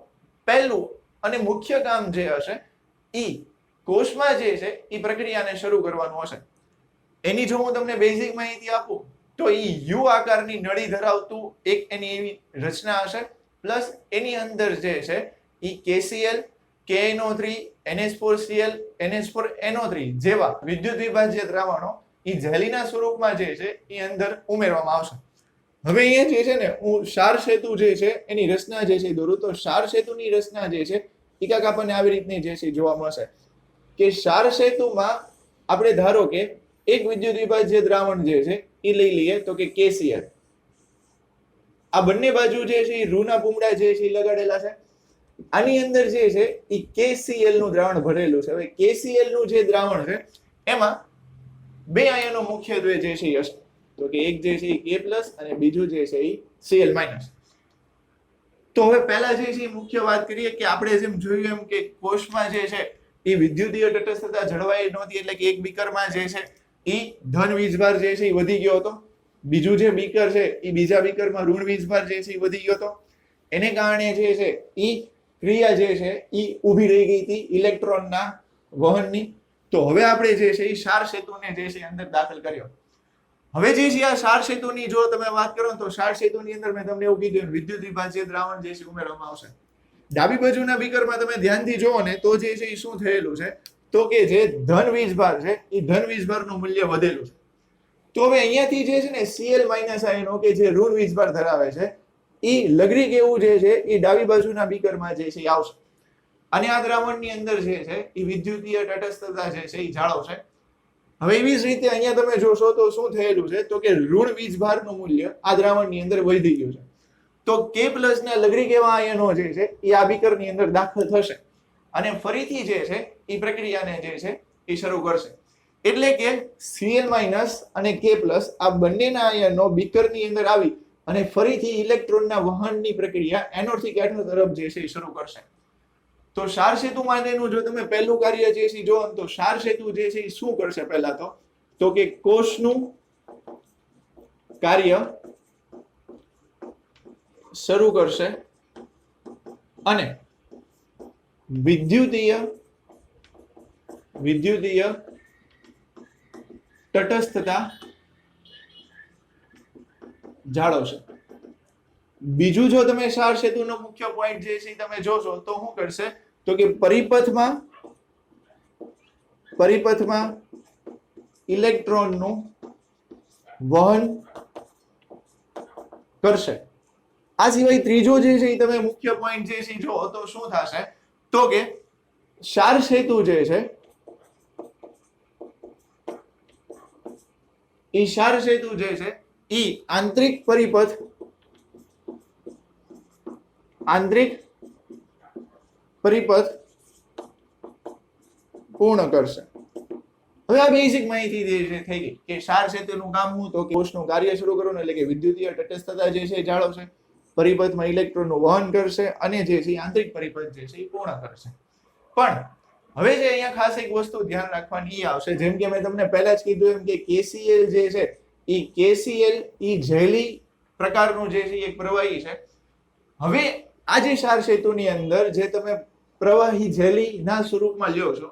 પહેલું અને મુખ્ય કામ જે હશે ઈ કોષમાં જે છે એ પ્રક્રિયાને શરૂ કરવાનું હશે. એની જો હું તમને બેઝિક માહિતી આપું તો ઈ યુ આકારની નળી ધરાવતું એક એની એવી રચના હશે પ્લસ એની અંદર જે છે ઈ KCl KNO3 NH4Cl NH4NO3 જેવા વિદ્યુત વિભાજ્ય દ્રાવણો ઈ જેલીના સ્વરૂપમાં જે છે એ અંદર ઉમેરવામાં આવશે. હવે અહીંયા જે છે ને હું ક્ષાર સેતુ જે છે એની રચના જે છે દોરું તો ક્ષાર સેતુની રચના જે છે એ કાંઈક આપણને આવી રીતની જે છે જોવા મળશે કે ક્ષાર સેતુમાં આપણે ધારો કે એક વિદ્યુત વિભાજ્ય દ્રાવણ જે છે એ લઈ લઈએ તો કે KCl. આ બંને બાજુ જે છે એ રૂના પૂમડા જે છે એ લગાડેલા છે. આની અંદર જે છે એ KCl નું દ્રાવણ ભરેલું છે. હવે KCl નું જે દ્રાવણ છે એમાં બે આયનો મુખ્યત્વે જે છે હશે તો કે એક જે છે એ K+ અને બીજું જે છે એ Cl-. તો હવે પહેલા જે છે મુખ્ય વાત કરીએ કે આપણે જેમ જોયું એમ કે કોષમાં જે છે એ વિદ્યુતીય તટસ્થતા જળવાઈ નહોતી એટલે કે એક બીકરમાં જે છે એ ધન વીજભાર જે છે એ વધી ગયો હતો. બીજું જે બીકર છે એ બીજા બીકરમાં ઋણ વીજભાર જે છે એ વધી ગયો હતો. એને કારણે જે છે એ ક્રિયા જે છે એ ઊભી રહી ગઈ હતી ઇલેક્ટ્રોનના વહનની. તો હવે આપણે જે છે એ ક્ષાર સેતુને જે છે અંદર દાખલ કર્યો. હવે જે છે આ ક્ષાર સેતુની જો તમે વાત કરો તો ક્ષાર સેતુની અંદર મેં તમને એવું કીધું વિદ્યુત વિભાજ્ય દ્રાવણ જે છે ઉમેરવામાં આવશે. ડાબી બાજુના બીકરમાં તમે ધ્યાનથી જોવો ને તો જે છે એ શું થયેલું છે તો કે જે ધન વીજભાર છે એ ધન વીજભારનું મૂલ્ય વધેલું છે. તો હવે અહીંયાથી જે છે ને Cl- આયનો કે જે ઋણ વીજભાર ધરાવે છે એ લગરી કેવું જે છે એ ડાબી બાજુના બીકરમાં જે છે એ આવશે અને આ દ્રાવણની અંદર જે છે એ વિદ્યુતીય તટસ્થતા જે છે એ જાળવશે. હવે એવી જ રીતે અહીંયા તમે જોશો તો શું થયેલું છે તો કે ઋણ વીજભારનું મૂલ્ય આ દ્રાવણની અંદર વધી ગયું છે. તો K+ ના લગરી કેવા આયનો જે છે એ આ બીકરની અંદર દાખલ થશે અને ફરીથી જે છે એ પ્રક્રિયાને જે છે એ શરૂ કરશે. એટલે કે Cl- અને K+ આ બંનેના આયનો બીકરની અંદર આવી અને ફરીથી ઇલેક્ટ્રોનના વહનની પ્રક્રિયા એનોડ થી કેથોડ તરફ જે છે એ શરૂ કરશે. તો ક્ષાર સેતુ માટેનું જો તમે પહેલું કાર્ય જે છે જો તો ક્ષાર સેતુ જે છે એ શું કરશે પહેલા તો કે કોષનું કાર્ય શરૂ કરશે અને વિદ્યુતીય તટસ્થતા જાળવશે. બીજું જો તમે ક્ષાર સેતુનો મુખ્ય પોઈન્ટ જે છે તમે જોશો તો શું કરશે તો કે પરિપથમાં ઇલેક્ટ્રોનનું વહન કરશે. આ સિવાય ત્રીજો જે છે તમે મુખ્ય પોઈન્ટ જે છે જો તો શું થશે તો કે ક્ષાર સેતુ જે છે એ ક્ષાર સેતુ જે છે એ આંતરિક પરિપથ પૂર્ણ કરશે. હવે આ બેઝિક માહિતી જે છે થઈ ગઈ કે ક્ષાર સેતુનું કામ શું તો કોષનું કાર્ય શરૂ કરવાનું એટલે કે વિદ્યુતીય તટસ્થતા જે છે જાળવશે, પરિપથમાં ઇલેક્ટ્રોનનું વહન કરશે અને જે છે આંતરિક પરિપથ જે છે એ પૂર્ણ કરશે. પણ હવે જે અહીંયા ખાસ એક વસ્તુ ધ્યાન રાખવાની આવશે જેમ કે મેં તમને પહેલા જ કીધું એમ કે KCl જે છે એ KCl એ જેલી પ્રકારનું જે છે એક પ્રવાહી છે. હવે આ જે ક્ષાર સેતુની અંદર જે તમે પ્રવાહી જેલી ના સ્વરૂપમાં લ્યો છો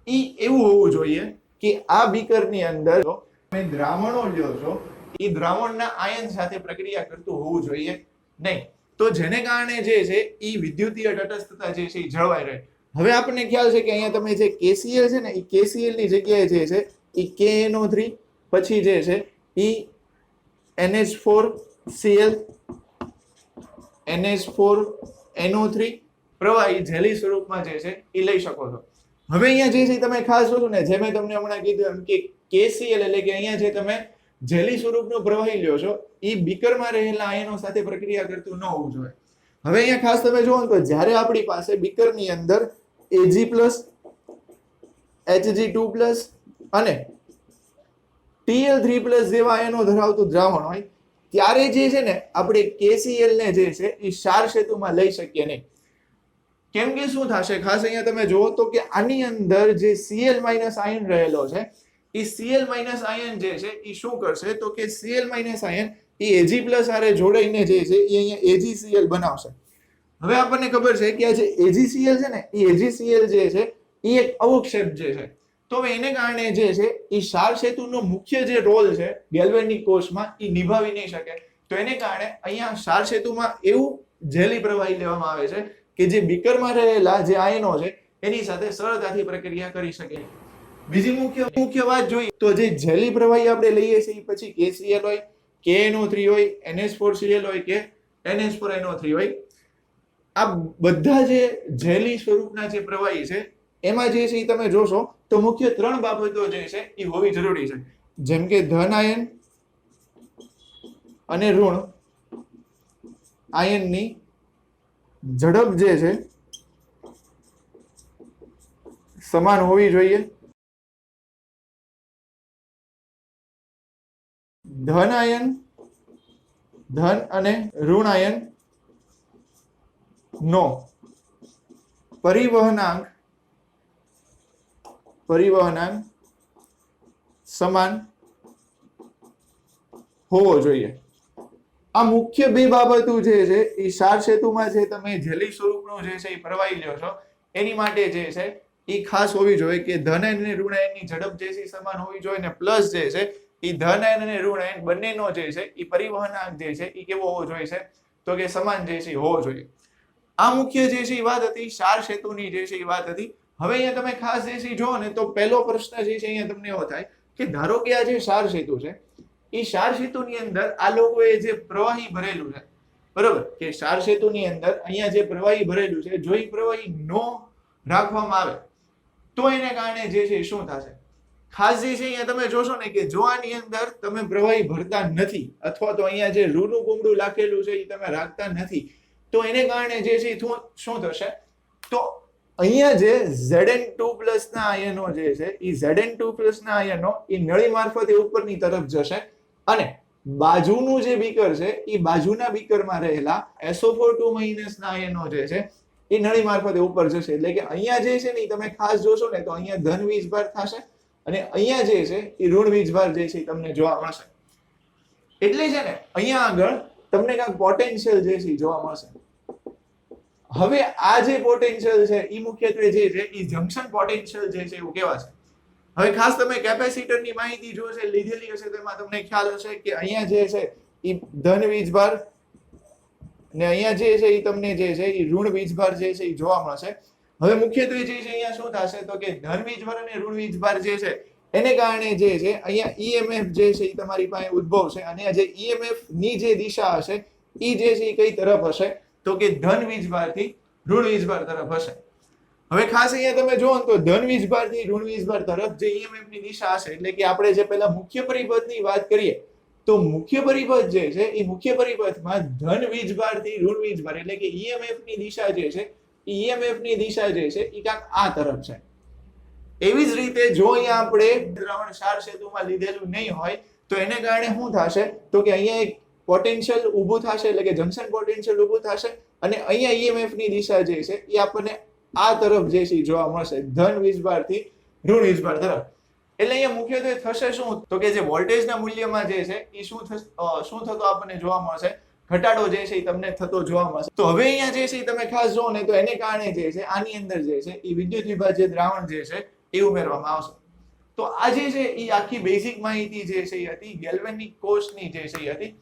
એ એવું હોવું જોઈએ કે આ બીકરની અંદર તમે દ્રાવણો લ્યો છો એ દ્રાવણના આયન સાથે પ્રક્રિયા કરતું હોવું જોઈએ નહીં. તો જેને કારણે જે છે એ વિદ્યુતીય તટસ્થતા જે છે એ જળવાઈ રહે. હવે આપણને ખ્યાલ છે કે અહીંયા તમે જે KCl છે ને એ KCl ની જગ્યાએ જે છે એ KNO3 પછી જે છે એ NH4Cl NH4NO3 પ્રવાહી જેલી સ્વરૂપમાં જે છે એ લઈ શકો છો. હવે અહીંયા જે છે તમે ખાસ જોશો ને જે મેં તમને હમણાં કીધું એમ કે KCl એટલે કે અહીંયા જે તમે જેલી સ્વરૂપનું પ્રવાહી લ્યો છો એ બીકરમાં રહેલા આયનો સાથે પ્રક્રિયા કરતું ન હોવું જોઈએ. હવે અહીંયા ખાસ તમે જુઓ તો જ્યારે આપણી પાસે બીકરની અંદર Ag+ Hg2+ અને Tl3+ જેવા આયનો ધરાવતું દ્રાવણ હોય ત્યારે જે છે ને આપણે KCl ને જે છે એ ક્ષાર સેતુમાં લઈ શકીએ નહીં. કેમ કે શું થશે, ખાસ અહીંયા તમે જુઓ તો કે આની અંદર જે Cl- આયન રહેલો છે એ Cl- આયન જે છે એ શું કરશે તો કે Cl- આયન એ Ag+ હારે જોડાઈને જે છે એ અહીંયા AgCl બનાવશે. હવે આપણને ખબર છે કે આ જે AgCl છે ને એ AgCl જે છે એ એક અવક્ષેપ જે છે, તો એને કારણે જે છે એ ક્ષાર સેતુનો મુખ્ય જે રોલ છે ગેલ્વેનિક કોષમાં એ નિભાવી નહીં શકે. તો એને કારણે અહીંયા ક્ષાર સેતુમાં એવું જેલી પ્રવાહી લેવામાં આવે છે કે જે બીકરમાં રહેલા જે આયનો છે એની સાથે સરળતાથી પ્રક્રિયા કરી શકે. બીજી મુખ્ય વાત જોઈએ તો જે જેલી પ્રવાહી આપણે લઈએ છીએ પછી KCl હોય, KNO3 હોય, NH4Cl હોય કે NH4NO3 હોય, આ બધા જે જેલી સ્વરૂપના જે પ્રવાહી છે એમાં જે છે તમે જોશો તો મુખ્ય 3 બાબતો જે છે એ હોવી જરૂરી છે. જેમ કે ધન આયન અને ઋણ આયનની ઝડપ જે છે સમાન હોવી જોઈએ. ધન અને ઋણ આયન નો પરિવહનાંક સમાન હોવો જોઈએ. આ મુખ્ય 2 બાબતો જે છે એ ક્ષાર સેતુમાં જે તમે જેલી સ્વરૂપનો જે છે એ પ્રવાહી લ્યો છો એની માટે જે છે એ ખાસ હોવી જોઈએ કે ધન અને ઋણ આયનની ઝડપ જે છે સમાન હોવી જોઈએ ને પ્લસ જે છે એ ધન આયન અને ઋણ આયન બંનેનો જે છે એ પરિવહનાંક જે છે એ કેવો હોવો જોઈએ છે તો કે સમાન જે છે હોવો જોઈએ. આ મુખ્ય જે છે એ વાત હતી ક્ષાર સેતુની જે છે એ વાત હતી. હવે અહીંયા તમે ખાસ જે છે જુઓ ને તો પહેલો પ્રશ્ન જે છે અહીંયા તમને એવો થાય કે ધારો કે આ જે ક્ષાર સેતુ છે એ ક્ષાર સેતુની અંદર આ લોકોએ જે પ્રવાહી ભરેલું છે, બરોબર, કે ક્ષાર સેતુની અંદર અહીંયા જે પ્રવાહી ભરેલું છે જો એ પ્રવાહી નો રાખવામાં આવે તો એને કારણે જે છે શું થશે, ખાસ જે છે અહીંયા તમે જોશો ને કે જો આની અંદર તમે પ્રવાહી ભરતા નથી અથવા તો અહીંયા જે રૂનું કુંબડું લાખેલું છે એ તમે રાખતા નથી તો એને કારણે જે છે શું થશે તો અહીંયા જે Zn2+ ના આયનો જે છે એ Zn2+ ના આયનો એ નળી મારફતે ઉપરની તરફ જશે અને બાજુનું જે બીકર છે એ બાજુના બીકરમાં રહેલા SO4 ના આયનો જે છે એ નળી મારફતે ઉપર જશે. એટલે કે અહીંયા જે છે ને તમે ખાસ જોશો ને તો અહીંયા ધન વીજભાર થશે અને અહીંયા જે છે એ ઋણ વીજભાર જે છે તમને જોવા મળશે. એટલે છે ને અહીંયા આગળ તમને કાંઈક પોટેન્શિયલ જે છે જોવા મળશે. હવે આ જે પોટેન્શિયલ છે એ મુખ્યત્વે જે છે એ જંક્શન પોટેન્શિયલ જે છે એવું કહેવાશે. હવે ખાસ તમે કેપેસિટરની માહિતી જો છે લીધેલી હશે તેમાં તમને ખ્યાલ હશે કે અહીંયા જે છે એ ધન વીજભાર ને અહીંયા જે છે એ તમને જે છે એ ઋણ વીજભાર જે છે એ જોવા મળશે. હવે મુખ્યત્વે જે છે અહીંયા શું થશે તો કે ધન વીજભાર અને ઋણ વીજભાર જે છે એને કારણે જે છે અહીંયા EMF જે છે એ તમારી પાસે ઉદ્ભવશે અને આ જે EMF ની જે દિશા હશે એ જે છે એ કઈ તરફ હશે તો કે ધન વીજભારથી ઋણ વીજભાર તરફ હશે. હવે ખાસ અહીંયા તમે જુઓ તો ધન વીજભારથી ઋણ વીજભાર તરફ જે EMF ની દિશા હશે એટલે કે આપણે જે પહેલા મુખ્ય પરિપથની વાત કરીએ તો મુખ્ય પરિપથ જે છે એ મુખ્ય પરિપથમાં ધન વીજભારથી ઋણ વીજભાર એટલે કે EMF ની દિશા જે છે EMF ની દિશા જે છે એ કાંક આ તરફ છે. એવી જ રીતે જો અહીંયા આપણે દ્રાવણ ક્ષાર સેતુમાં લીધેલું નહીં હોય તો એને કારણે શું થશે તો કે અહીંયા એક પોટેન્શિયલ ઊભું થશે એટલે કે જંક્શન પોટેન્શિયલ ઊભું થશે અને અહીંયા EMF ની દિશા જે છે એ આપણને આ તરફ જે છે જોવા મળશે ધન વીજભારથી ઋણ વીજભાર તરફ. એટલે અહીંયા મુખ્યત્વે થશે શું તો કે જે વોલ્ટેજના મૂલ્યમાં જે છે એ શું થતો આપણને જોવા મળશે, ઘટાડો જે છે એ તમને થતો જોવા મળશે. તો હવે અહીંયા જે છે તમે ખાસ જો ને તો એને કારણે જે છે આની અંદર જે છે એ વિદ્યુત વિભાજ્ય દ્રાવણ જે છે એ ઉમેરવામાં આવશે. તો આ જે છે એ આખી બેઝિક માહિતી જે છે એ હતી ગેલ્વેનિક કોષની જે છે એ હતી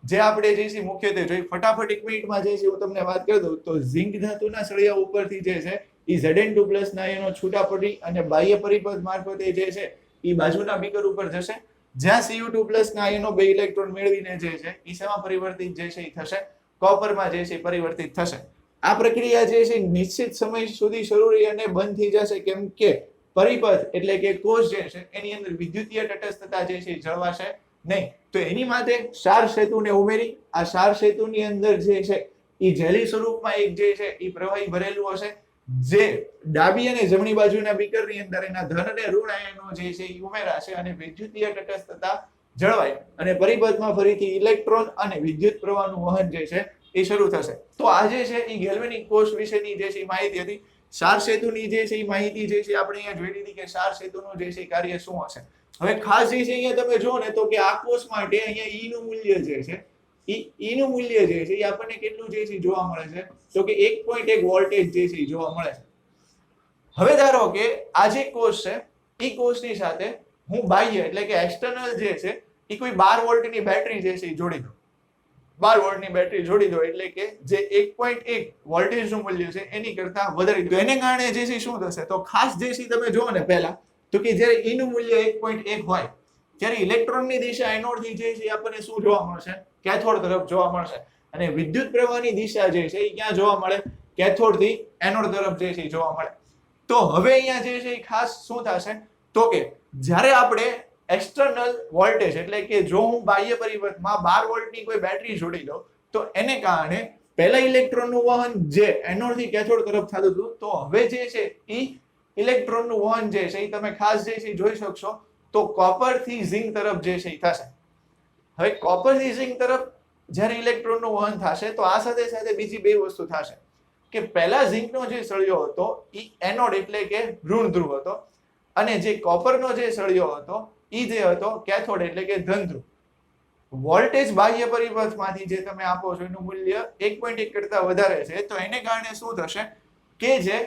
જે આપણે જે છે મુખ્યત્વે જોઈ. ફટાફટ 1 મિનિટમાં જે છે હું તમને વાત કરી દઉં તો ઝિંક ધાતુના સળિયા ઉપરથી જે છે એ Zn2+ ના આયનો છૂટા પડી અને બાહ્ય પરિપથ મારફતે જે છે એ બાજુના બીકર ઉપર જશે જ્યાં Cu2+ ના આયનો 2 ઇલેક્ટ્રોન મેળવીને જે છે એ શેમાં પરિવર્તિત જે છે એ થશે, કોપરમાં જે છે પરિવર્તિત થશે. આ પ્રક્રિયા જે છે નિશ્ચિત સમય સુધી શરૂ રહી અને બંધ થઈ જશે કેમ કે પરિપથ એટલે કે કોષ જે છે એની અંદર વિદ્યુતીય તટસ્થતા જે છે જળવાશે નહીં. તો એની માટે ક્ષાર સેતુને ઉમેરી આ ક્ષાર સેતુની અંદર જે છે એ જેલી સ્વરૂપમાં એક જે છે એ પ્રવાહી ભરેલું હશે, જે ડાબી અને જમણી બાજુના બીકરની અંદર એના ધન અને ઋણ આયનો જે છે એ ઉમેરાશે અને વિદ્યુતીય તટસ્થતા જળવાય અને પરિપથમાં ફરીથી ઇલેક્ટ્રોન અને વિદ્યુત પ્રવાહનું વહન જે છે એ શરૂ થશે. તો આ જે છે એ ગેલ્વેનિક કોષ વિશેની જે છે માહિતી હતી. ક્ષાર સેતુની જે છે એ માહિતી જે છે આપણે અહીંયા જોઈ લીધી કે ક્ષાર સેતુનું જે છે કાર્ય શું હશે. હવે ખાસ જે છે અહીંયા તમે જો ને તો કે આ કોષ માટે અહીંયા ઈ નું મૂલ્ય જે છે ઈ નું મૂલ્ય જે છે એ આપણને કેટલું જે છે જોવા મળે છે તો કે 1.1 વોલ્ટેજ જે છે જોવા મળે છે. હવે ધારો કે આ જે કોષ છે એ કોષની સાથે હું બાહ્ય એટલે કે એક્સટર્નલ જે છે એ કોઈ 12 વોલ્ટની બેટરી જે છે જોડી દઉં. 12 વોલ્ટની બેટરી જોડી દો એટલે કે જે 1.1 વોલ્ટેજનું મૂલ્ય છે એની કરતા વધારે. તો એને કારણે જે છે શું થશે તો ખાસ જે છે તમે જુઓ ને પહેલા તો કે જ્યારે E નું મૂલ્ય 1.1 હોય ત્યારે ઇલેક્ટ્રોનની દિશા એનોડ થી જે છે આપણને શું જોવા મળશે કેથોડ તરફ જોવા મળશે અને વિદ્યુત પ્રવાહની દિશા જે છે એ ક્યાં જોવા મળે કેથોડ થી એનોડ તરફ જે છે જોવા મળે. તો હવે અહીંયા જે છે ખાસ શું થશે તો કે જ્યારે આપણે એક્સટર્નલ વોલ્ટેજ એટલે કે જો હું બાહ્ય પરિપથમાં 12 વોલ્ટની કોઈ બેટરી જોડી દઉં તો એને કારણે પહેલા ઇલેક્ટ્રોનનું વહન જે એનોડ થી કેથોડ તરફ થતું હતું તો હવે જે છે એ ઇલેક્ટ્રોનનું વહન જે છે એ તમે ખાસ જે છે જોઈ શકશો તો કોપર થી ઝિંક તરફ જે છે એ થશે. હવે કોપર થી ઝિંક તરફ જ્યારે ઇલેક્ટ્રોનનું વહન થશે તો આ સાથે સાથે બીજી બે વસ્તુ થશે કે પહેલા ઝિંકનો જે સળિયો હતો એ એનોડ એટલે કે ઋણ ધ્રુવ હતો અને જે કોપરનો જે સળિયો હતો એ જે હતો કેથોડ એટલે કે ધન ધ્રુવ. વોલ્ટેજ બાહ્ય પરિપથમાંથી જે તમે આપો છો એનું મૂલ્ય 1.1 કરતા વધારે છે તો એને કારણે શું થશે કે જે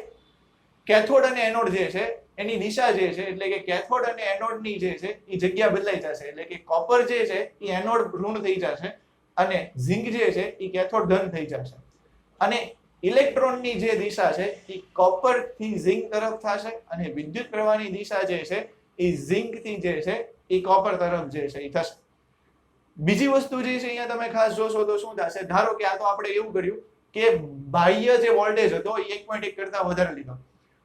કેથોડ અને એનોડ જે છે એની દિશા જે છે એટલે કે કેથોડ અને એનોડની જે છે એ જગ્યા બદલાઈ જશે એટલે કે કોપર જે છે એ એનોડ ઋણ થઈ જશે અને ઝિંક જે છે એ કેથોડ ધન થઈ જશે અને ઇલેક્ટ્રોનની જે દિશા છે એ કોપર થી ઝિંક તરફ થશે અને વિદ્યુત પ્રવાહની દિશા જે છે એ ઝિંક થી જે છે એ કોપર તરફ જે છે એ થશે. બીજી વસ્તુ જે છે અહીંયા તમે ખાસ જોશો તો શું થશે ધારો કે આ તો આપણે એવું કર્યું કે બાહ્ય જે વોલ્ટેજ હતો એ 1.1 કરતા વધારે લીધો.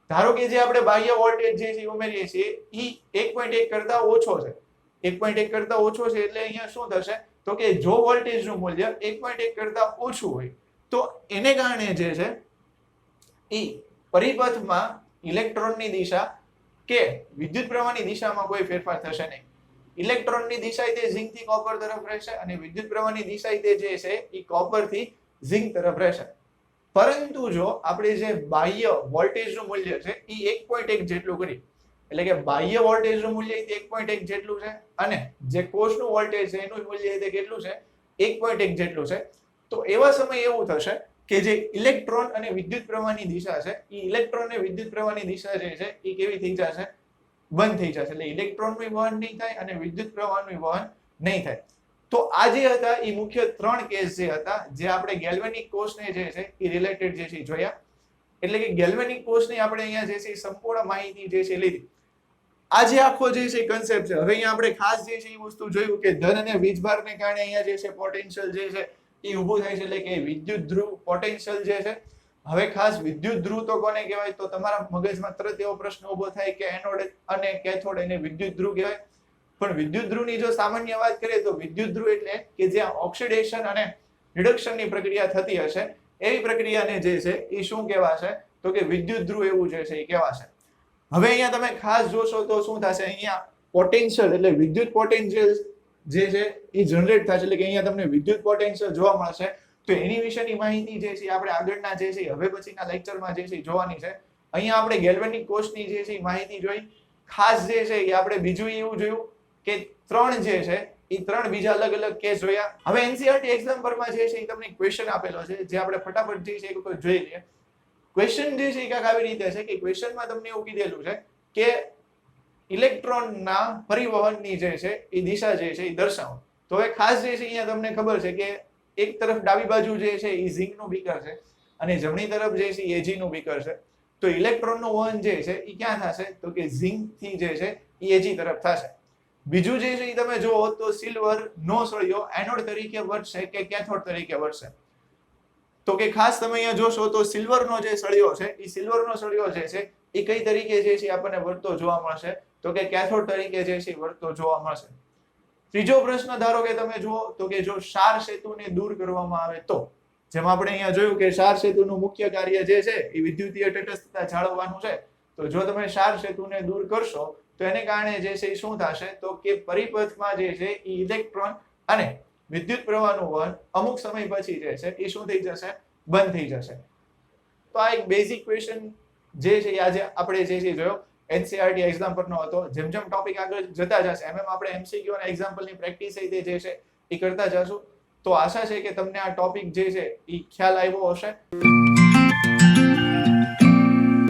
ધારો કે જે આપણે બાહ્ય વોલ્ટેજ જે છે ઉમેરીએ છીએ એ 1.1 કરતા ઓછો છે 1.1 કરતા ઓછો છે એટલે અહીંયા શું થશે તો કે જો વોલ્ટેજનું મૂલ્ય 1.1 કરતા ઓછું હોય તો એને કારણે જે છે એ પરિપથમાં ઇલેક્ટ્રોનની દિશા કે વિદ્યુત પ્રવાહની દિશામાં કોઈ ફેરફાર થશે નહીં. ઇલેક્ટ્રોનની દિશા તે ઝિંક થી કોપર તરફ રહેશે અને વિદ્યુત પ્રવાહની દિશા તે જે છે એ કોપર થી ઝિંક તરફ રહેશે. પરંતુ જો આપણે જે બાહ્ય વોલ્ટેજનું મૂલ્ય છે એ 1.1 જેટલું કરી એટલે કે બાહ્ય વોલ્ટેજનું મૂલ્ય તે 1.1 જેટલું છે અને જે કોષનું વોલ્ટેજ છે એનું મૂલ્ય તે કેટલું છે 1.1 જેટલું છે તો એવા સમયે એવું થશે કે જે ઇલેક્ટ્રોન અને વિદ્યુત પ્રવાહની દિશા છે એ ઇલેક્ટ્રોન અને વિદ્યુત પ્રવાહની દિશા જે છે એ કેવી થઈ જશે બંધ થઈ જશે એટલે ઇલેક્ટ્રોનનું વહન નહીં થાય અને વિદ્યુત પ્રવાહનું વહન નહીં થાય. તો આ જે હતા એ મુખ્ય 3 કેસ જે હતા જે આપણે ગેલ્વેનિક કોષને જે છે એ રિલેટેડ જે છે જોયા એટલે કે ગેલ્વેનિક કોષની આપણે અહીંયા જે છે સંપૂર્ણ માહિતી જે છે લીધી. આ જે આખો જે છે કન્સેપ્ટ છે હવે અહીંયા આપણે ખાસ જે છે એ વસ્તુ જોયું કે ધન અને વીજભારને કારણે અહીંયા જે છે પોટેન્શિયલ જે છે એ ઊભું થાય છે એટલે કે વિદ્યુત ધ્રુવ પોટેન્શિયલ જે છે. હવે ખાસ વિદ્યુત ધ્રુવ તો કોને કહેવાય તો તમારા મગજમાં તરત એવો પ્રશ્ન ઊભો થાય કે એનોડ અને કેથોડ એને વિદ્યુત ધ્રુવ કહેવાય પણ વિદ્યુત ધ્રુવની જો સામાન્ય વાત કરીએ તો વિદ્યુત ધ્રુવ એટલે કે જ્યાં ઓક્સિડેશન અને રિડક્શનની પ્રક્રિયા થતી હશે એવી પ્રક્રિયાને જે છે એ શું કહેવાશે તો કે વિદ્યુત ધ્રુવ એવું જે છે એ કહેવાશે. હવે અહીંયા તમે ખાસ જોશો તો શું થશે અહીંયા પોટેન્શિયલ એટલે વિદ્યુત પોટેન્શિયલ જે છે એ જનરેટ થશે એટલે કે અહીંયા તમને વિદ્યુત પોટેન્શિયલ જોવા મળશે. તો એની વિશેની માહિતી જે છે આપણે આગળના જે છે હવે પછીના લેક્ચરમાં જે છે જોવાની છે. અહીંયા આપણે ગેલ્વેનિક કોષની જે છે માહિતી જોઈ ખાસ જે છે એ આપણે બીજું એવું જોયું કે 3 જે છે એ 3 બીજા અલગ અલગ કેસ જોયા. હવે એનસીઈઆરટી એક્ઝામ પરમાં જે છે એ તમને ક્વેશ્ચન આપેલો છે જે આપણે ફટાફટ જે છે એક વખત જોઈ લઈએ. ક્વેશ્ચન જે છે એ કાંઈક આવી રીતે છે કે ક્વેશ્ચનમાં તમને એવું કીધેલું છે કે ઇલેક્ટ્રોનના પરિવહનની જે છે એ દિશા જે છે એ દર્શાવો. તો હવે ખાસ જે છે અહીંયા તમને ખબર છે કે એક તરફ ડાબી બાજુ જે છે એ ઝિંકનું બીકર છે અને જમણી તરફ જે છે એ એજીનું બીકર છે. તો ઇલેક્ટ્રોનનું વહન જે છે એ ક્યાં થશે તો કે ઝિંક થી જે છે એ એજી તરફ થશે. બીજું જે છે એ તમે જુઓ તો સિલ્વર નો સળિયો એનોડ તરીકે વર્તશે કે કેથોડ તરીકે વર્તશે. તો કે ખાસ તમે અહીંયા જોશો તો સિલ્વરનો જે સળિયો છે એ સિલ્વરનો સળિયો જે છે એ કઈ તરીકે જે છે આપણને વર્તતો જોવા મળશે તો કે કેથોડ તરીકે જે છે વર્તતો જોવા મળશે. ત્રીજો પ્રશ્ન ધારો કે તમે જુઓ તો કે જો ક્ષાર સેતુને દૂર કરવામાં આવે તો, જેમ આપણે અહીંયા જોયું કે ક્ષાર સેતુનું મુખ્ય કાર્ય જે છે એ વિદ્યુતીય તટસ્થતા જાળવવાનું છે. તો જો તમે ક્ષાર સેતુને દૂર કરશો તો એને કારણે જે છે એ શું થશે તો કે પરિપથમાં જે છે એ ઇલેક્ટ્રોન અને વિદ્યુત પ્રવાહનું વહન અમુક સમય પછી જે છે એ શું થઈ જશે, બંધ થઈ જશે. તો આ એક બેઝિક ક્વેશ્ચન જે છે એ આજે આપણે જે છે જોયો એનસીઆરટી એક્ઝામ પરનો હતો. જેમ જેમ ટોપિક આગળ જતા જશે એમ એમ આપણે એમસીક્યુ અને એક્ઝામ્પલની પ્રેક્ટિસ જે છે એ કરતા જશું. તો આશા છે કે તમને આ ટોપિક જે છે એ ખ્યાલ આવ્યો હશે.